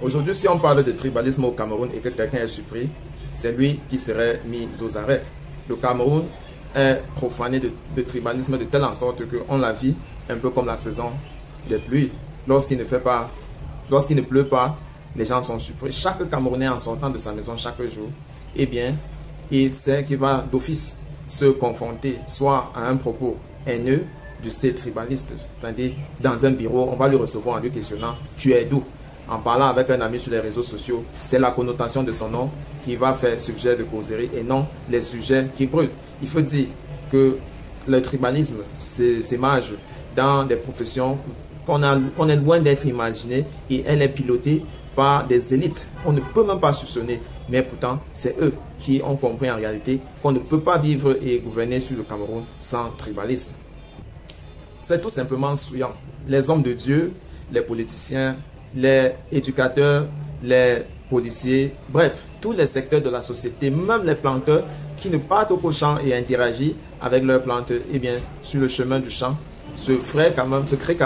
Aujourd'hui, si on parle de tribalisme au Cameroun et que quelqu'un est surpris, c'est lui qui serait mis aux arrêts. Le Cameroun est profané de tribalisme de telle en sorte qu'on la vit un peu comme la saison des pluies. Lorsqu'il ne pleut pas, les gens sont surpris. Chaque Camerounais en sortant de sa maison chaque jour, eh bien, il sait qu'il va d'office se confronter soit à un propos haineux du style tribaliste. C'est-à-dire, dans un bureau, on va le recevoir en lui questionnant « Tu es d'où ?» En parlant avec un ami sur les réseaux sociaux, c'est la connotation de son nom qui va faire sujet de causerie et non les sujets qui brûlent. Il faut dire que le tribalisme s'émage dans des professions qu'on est loin d'être imaginées et elle est pilotée par des élites qu'on ne peut même pas soupçonner. Mais pourtant, c'est eux qui ont compris en réalité qu'on ne peut pas vivre et gouverner sur le Cameroun sans tribalisme. C'est tout simplement souillant. Les hommes de Dieu, les politiciens, les éducateurs, les policiers, bref, tous les secteurs de la société, même les planteurs qui ne partent au champ et interagissent avec leurs plantes, eh bien, sur le chemin du champ, se créent quand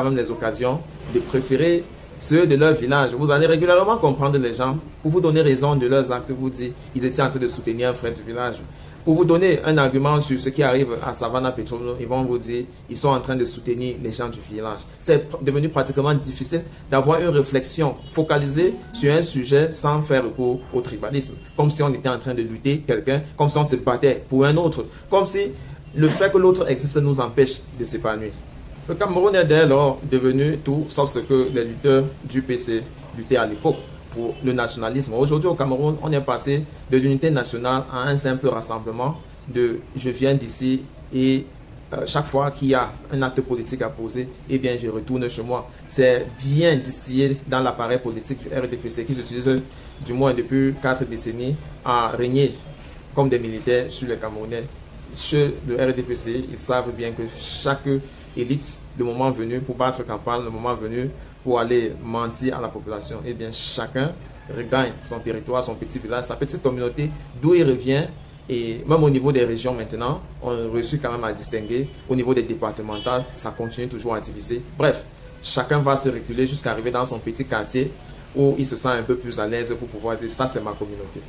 même les occasions de préférer ceux de leur village. Vous allez régulièrement comprendre les gens pour vous donner raison de leurs actes, vous dire ils étaient en train de soutenir un frère du village. Pour vous donner un argument sur ce qui arrive à Savannah Petroleum, ils vont vous dire ils sont en train de soutenir les gens du village. C'est devenu pratiquement difficile d'avoir une réflexion focalisée sur un sujet sans faire recours au tribalisme. Comme si on était en train de lutter quelqu'un, comme si on se battait pour un autre, comme si le fait que l'autre existe nous empêche de s'épanouir. Le Cameroun est dès lors devenu tout sauf ce que les lutteurs du PC luttaient à l'époque pour le nationalisme. Aujourd'hui au Cameroun, on est passé de l'unité nationale à un simple rassemblement de je viens d'ici et chaque fois qu'il y a un acte politique à poser, eh bien je retourne chez moi. C'est bien distillé dans l'appareil politique du RDPC qui s'utilise du moins depuis 4 décennies à régner comme des militaires sur les Camerounais. Chez le RDPC, ils savent bien que chaque élite, le moment venu pour battre campagne, le moment venu pour aller mentir à la population, eh bien chacun regagne son territoire, son petit village, sa petite communauté, d'où il revient. Et même au niveau des régions maintenant, on a réussi quand même à distinguer. Au niveau des départementales, ça continue toujours à diviser. Bref, chacun va se reculer jusqu'à arriver dans son petit quartier où il se sent un peu plus à l'aise pour pouvoir dire ça c'est ma communauté.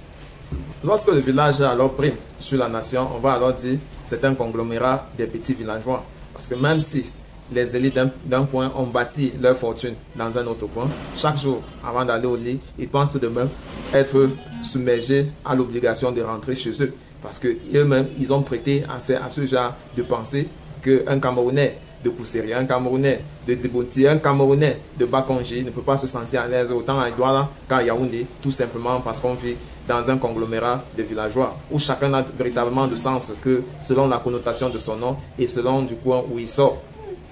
Lorsque le village alors prime sur la nation, on va alors dire c'est un conglomérat des petits villageois. Parce que même si les élites d'un point ont bâti leur fortune dans un autre point, chaque jour, avant d'aller au lit, ils pensent tout de même être submergés à l'obligation de rentrer chez eux. Parce qu'eux-mêmes, ils ont prêté à ce genre de pensée qu'un Camerounais de Pousseri, un Camerounais de Djibouti, un Camerounais de Bakonji ne peut pas se sentir à l'aise autant à Douala qu'à Yaoundé, tout simplement parce qu'on vit dans un conglomérat de villageois où chacun n'a véritablement de sens que selon la connotation de son nom et selon du coin où il sort.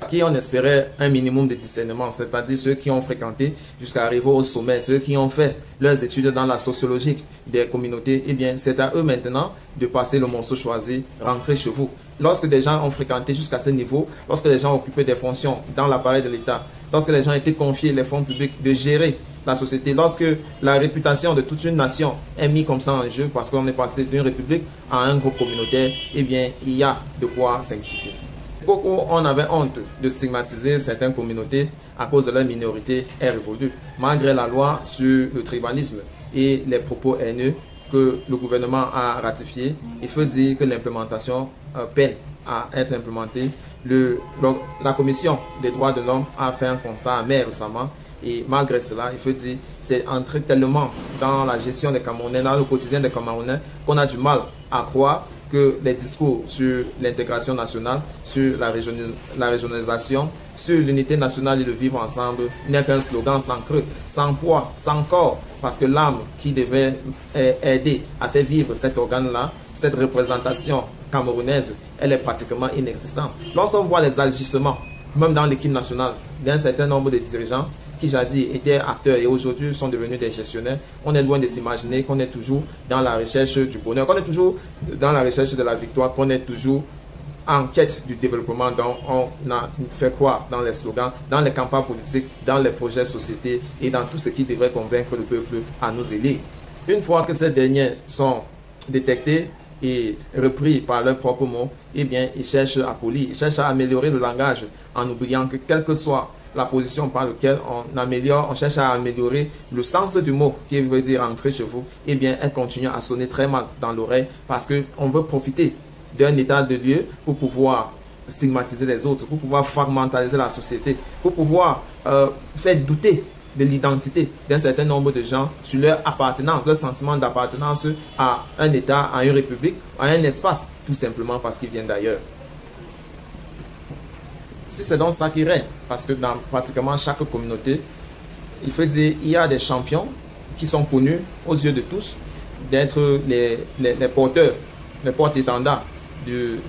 Qui on espérait un minimum de discernement, c'est-à-dire ceux qui ont fréquenté jusqu'à arriver au sommet, ceux qui ont fait leurs études dans la sociologie des communautés, eh bien c'est à eux maintenant de passer le morceau choisi, rentrer chez vous. Lorsque des gens ont fréquenté jusqu'à ce niveau, lorsque les gens ont occupé des fonctions dans l'appareil de l'État, lorsque les gens ont été confiés les fonds publics de gérer la société, lorsque la réputation de toute une nation est mise comme ça en jeu parce qu'on est passé d'une république à un groupe communautaire, eh bien il y a de quoi s'inquiéter. Beaucoup on avait honte de stigmatiser certaines communautés à cause de leur minorité est révolue. Malgré la loi sur le tribalisme et les propos haineux que le gouvernement a ratifié, il faut dire que l'implémentation peine à être implémentée. La Commission des droits de l'homme a fait un constat amer récemment et malgré cela, il faut dire c'est entré tellement dans la gestion des Camerounais, dans le quotidien des Camerounais qu'on a du mal à croire que les discours sur l'intégration nationale, sur la régionalisation, sur l'unité nationale et le vivre ensemble n'est qu'un slogan sans creux, sans poids, sans corps, parce que l'âme qui devait aider à faire vivre cet organe-là, cette représentation camerounaise, elle est pratiquement inexistante. Lorsqu'on voit les agissements, même dans l'équipe nationale, d'un certain nombre de dirigeants qui jadis étaient acteurs et aujourd'hui sont devenus des gestionnaires, on est loin de s'imaginer qu'on est toujours dans la recherche du bonheur, qu'on est toujours dans la recherche de la victoire, qu'on est toujours en quête du développement dont on a fait croire dans les slogans, dans les campagnes politiques, dans les projets de société et dans tout ce qui devrait convaincre le peuple à nous élire. Une fois que ces derniers sont détectés et repris par leurs propres mots, eh bien, ils cherchent à polir, ils cherchent à améliorer le langage en oubliant que quelle que soit la position par laquelle on cherche à améliorer le sens du mot qui veut dire entrer chez vous, eh bien, elle continue à sonner très mal dans l'oreille parce qu'on veut profiter d'un état de lieu pour pouvoir stigmatiser les autres, pour pouvoir fragmentaliser la société, pour pouvoir faire douter de l'identité d'un certain nombre de gens sur leur appartenance, leur sentiment d'appartenance à un État, à une république, à un espace, tout simplement parce qu'ils viennent d'ailleurs. Si c'est donc ça qui règne, parce que dans pratiquement chaque communauté, il faut dire il y a des champions qui sont connus aux yeux de tous d'être les porteurs, les porte-étendards du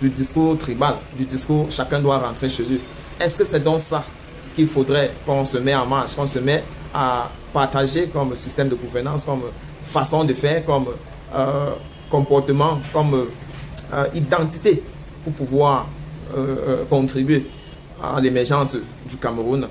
discours tribal, du discours chacun doit rentrer chez lui. Est-ce que c'est donc ça qu'il faudrait qu'on se mette en marche, qu'on se mette à partager comme système de gouvernance, comme façon de faire, comme comportement, comme identité pour pouvoir contribuer à l'émergence du Cameroun?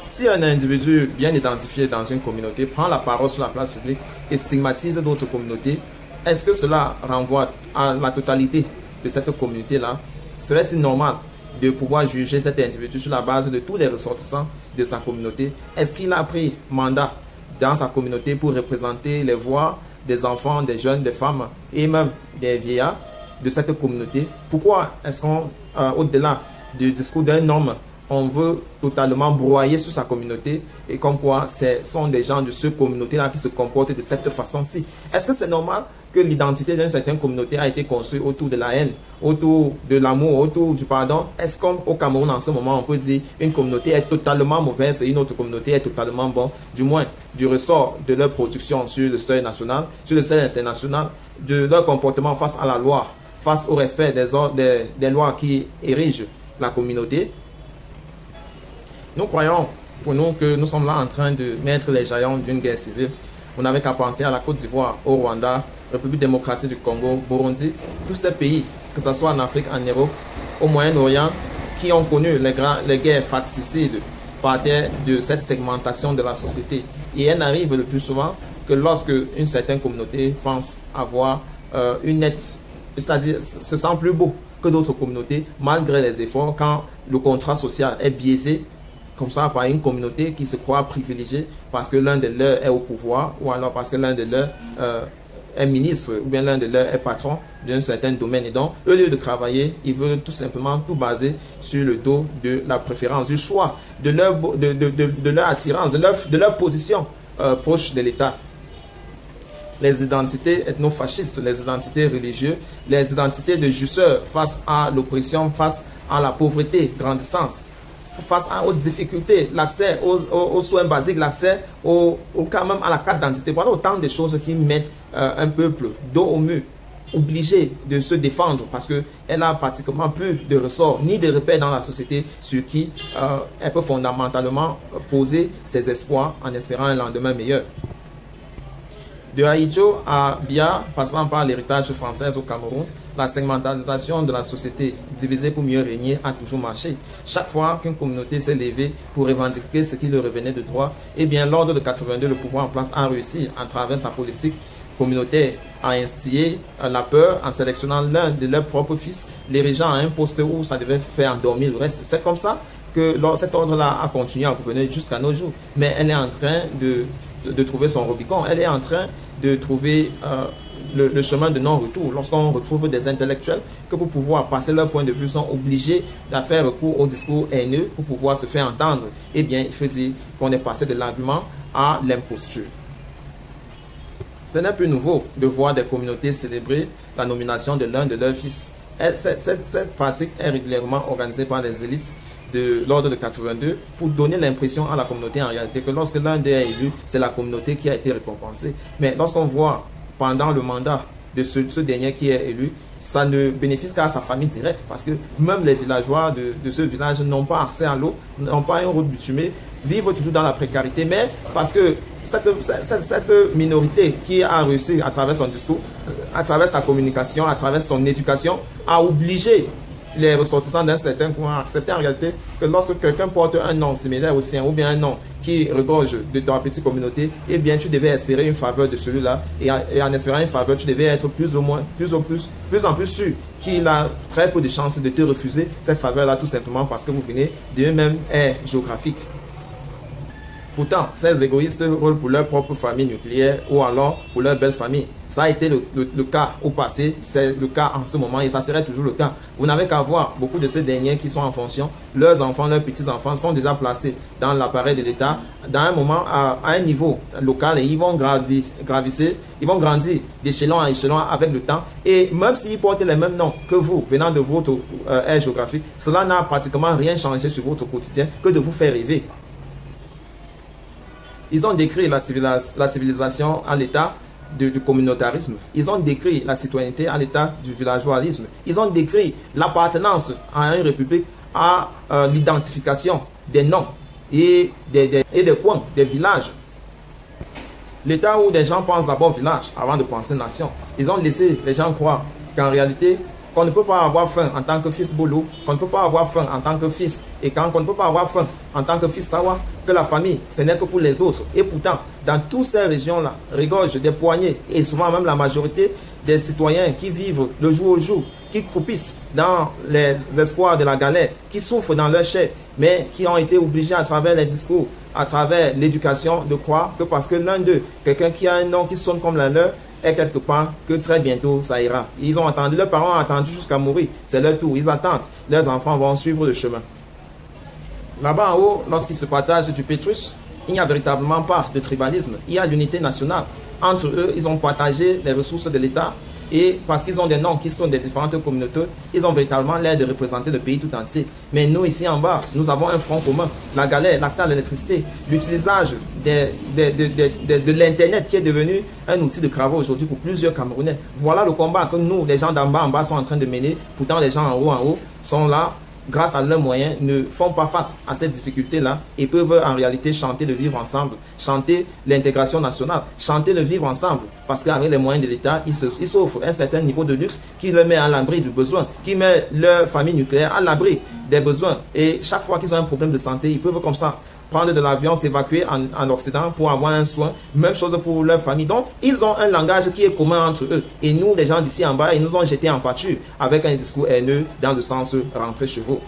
Si un individu bien identifié dans une communauté prend la parole sur la place publique et stigmatise d'autres communautés, est-ce que cela renvoie à la totalité de cette communauté-là? Serait-il normal de pouvoir juger cet individu sur la base de tous les ressortissants de sa communauté? Est-ce qu'il a pris mandat dans sa communauté pour représenter les voix des enfants, des jeunes, des femmes et même des vieillards de cette communauté? Pourquoi est-ce qu'on, au-delà du discours d'un homme, on veut totalement broyer sur sa communauté et comme quoi ce sont des gens de cette communauté-là qui se comportent de cette façon-ci? Est-ce que c'est normal que l'identité d'une certaine communauté a été construite autour de la haine, autour de l'amour, autour du pardon? Est-ce qu'au Cameroun, en ce moment, on peut dire une communauté est totalement mauvaise et une autre communauté est totalement bonne, du moins du ressort de leur production sur le seuil national, sur le seuil international, de leur comportement face à la loi, face au respect des lois qui érigent la communauté? Nous croyons, pour nous, que nous sommes là en train de mettre les jalons d'une guerre civile. Vous n'avez qu'à penser à la Côte d'Ivoire, au Rwanda, République démocratique du Congo, Burundi, tous ces pays, que ce soit en Afrique, en Europe, au Moyen-Orient, qui ont connu les guerres fratricides par terre de cette segmentation de la société. Et elle n'arrive le plus souvent que lorsque une certaine communauté pense avoir une nette, c'est-à-dire se sent plus beau que d'autres communautés, malgré les efforts, quand le contrat social est biaisé comme ça par une communauté qui se croit privilégiée parce que l'un de leurs est au pouvoir ou alors parce que l'un de leurs est ministre ou bien l'un de leurs est patron d'un certain domaine. Et donc, au lieu de travailler, ils veulent tout simplement tout baser sur le dos de la préférence, du choix, de leur attirance, de leur position proche de l'État. Les identités ethnofascistes, les identités religieuses, les identités de justeurs face à l'oppression, face à la pauvreté grandissante, face aux difficultés, l'accès aux soins basiques, l'accès quand même à la carte d'identité. Voilà autant de choses qui mettent un peuple dos au mur, obligé de se défendre parce qu'elle a pratiquement plus de ressorts ni de repères dans la société sur qui elle peut fondamentalement poser ses espoirs en espérant un lendemain meilleur. De Ahidjo à Bia, passant par l'héritage français au Cameroun, la segmentalisation de la société divisée pour mieux régner a toujours marché. Chaque fois qu'une communauté s'est levée pour revendiquer ce qui lui revenait de droit, eh bien l'ordre de 82, le pouvoir en place, a réussi à travers sa politique communautaire à instiller la peur en sélectionnant l'un de leurs propres fils, l'érigeant à un poste où ça devait faire endormir le reste. C'est comme ça que cet ordre-là a continué à gouverner jusqu'à nos jours. Mais elle est en train de trouver son Rubicon. Elle est en train de trouver le chemin de non-retour. Lorsqu'on retrouve des intellectuels que pour pouvoir passer leur point de vue sont obligés de faire recours au discours haineux pour pouvoir se faire entendre, eh bien, il faut dire qu'on est passé de l'argument à l'imposture. Ce n'est plus nouveau de voir des communautés célébrer la nomination de l'un de leurs fils. Cette pratique est régulièrement organisée par les élites de l'ordre de 82 pour donner l'impression à la communauté en réalité que lorsque l'un d'eux est élu, c'est la communauté qui a été récompensée. Mais lorsqu'on voit pendant le mandat de ce dernier qui est élu, ça ne bénéficie qu'à sa famille directe parce que même les villageois de ce village n'ont pas accès à l'eau, n'ont pas une route bitumée, vivent toujours dans la précarité, mais parce que cette minorité qui a réussi à travers son discours, à travers sa communication, à travers son éducation, a obligé les ressortissants d'un certain coin acceptaient en réalité que lorsque quelqu'un porte un nom similaire au sien ou bien un nom qui regorge de ta petite communauté, eh bien tu devais espérer une faveur de celui-là et en espérant une faveur, tu devais être plus en plus sûr qu'il a très peu de chances de te refuser cette faveur-là tout simplement parce que vous venez d'une même aire géographique. Pourtant, ces égoïstes rôlent pour leur propre famille nucléaire ou alors pour leur belle famille. Ça a été le cas au passé, c'est le cas en ce moment et ça serait toujours le cas. Vous n'avez qu'à voir beaucoup de ces derniers qui sont en fonction. Leurs enfants, leurs petits-enfants sont déjà placés dans l'appareil de l'État dans un moment à un niveau local et ils vont ils vont grandir d'échelon en échelon avec le temps. Et même s'ils portent les mêmes noms que vous, venant de votre aire géographique, cela n'a pratiquement rien changé sur votre quotidien que de vous faire rêver. Ils ont décrit la civilisation à l'état du communautarisme. Ils ont décrit la citoyenneté à l'état du villageoisisme. Ils ont décrit l'appartenance à une république à l'identification des noms et des coins, des villages. L'état où des gens pensent d'abord village avant de penser nation. Ils ont laissé les gens croire qu'en réalité, qu'on ne peut pas avoir faim en tant que fils Bolo, qu'on ne peut pas avoir faim en tant que fils et qu'on ne peut pas avoir faim en tant que fils Sawa, que la famille, ce n'est que pour les autres. Et pourtant, dans toutes ces régions-là, regorge des poignées et souvent même la majorité des citoyens qui vivent le jour au jour, qui croupissent dans les espoirs de la galère, qui souffrent dans leur chair, mais qui ont été obligés à travers les discours, à travers l'éducation, de croire que parce que l'un d'eux, quelqu'un qui a un nom qui sonne comme la leur, est quelque part que très bientôt ça ira. Ils ont attendu, leurs parents ont attendu jusqu'à mourir. C'est leur tour, ils attendent. Leurs enfants vont suivre le chemin. Là-bas en haut, lorsqu'ils se partagent du pétrus, il n'y a véritablement pas de tribalisme. Il y a l'unité nationale. Entre eux, ils ont partagé les ressources de l'État et parce qu'ils ont des noms qui sont des différentes communautés, ils ont véritablement l'air de représenter le pays tout entier. Mais nous, ici en bas, nous avons un front commun. La galère, l'accès à l'électricité, l'utilisation de l'Internet qui est devenu un outil de travail aujourd'hui pour plusieurs Camerounais. Voilà le combat que nous, les gens d'en bas sont en train de mener. Pourtant, les gens en haut sont là, grâce à leurs moyens, ne font pas face à ces difficultés-là et peuvent en réalité chanter le vivre ensemble, chanter l'intégration nationale, chanter le vivre ensemble. Parce qu'avec les moyens de l'État, ils s'offrent un certain niveau de luxe qui leur met à l'abri du besoin, qui met leur famille nucléaire à l'abri des besoins. Et chaque fois qu'ils ont un problème de santé, ils peuvent comme ça prendre de l'avion, s'évacuer en Occident pour avoir un soin. Même chose pour leur famille. Donc, ils ont un langage qui est commun entre eux. Et nous, les gens d'ici en bas, ils nous ont jetés en pâture avec un discours haineux dans le sens rentrer chez vous.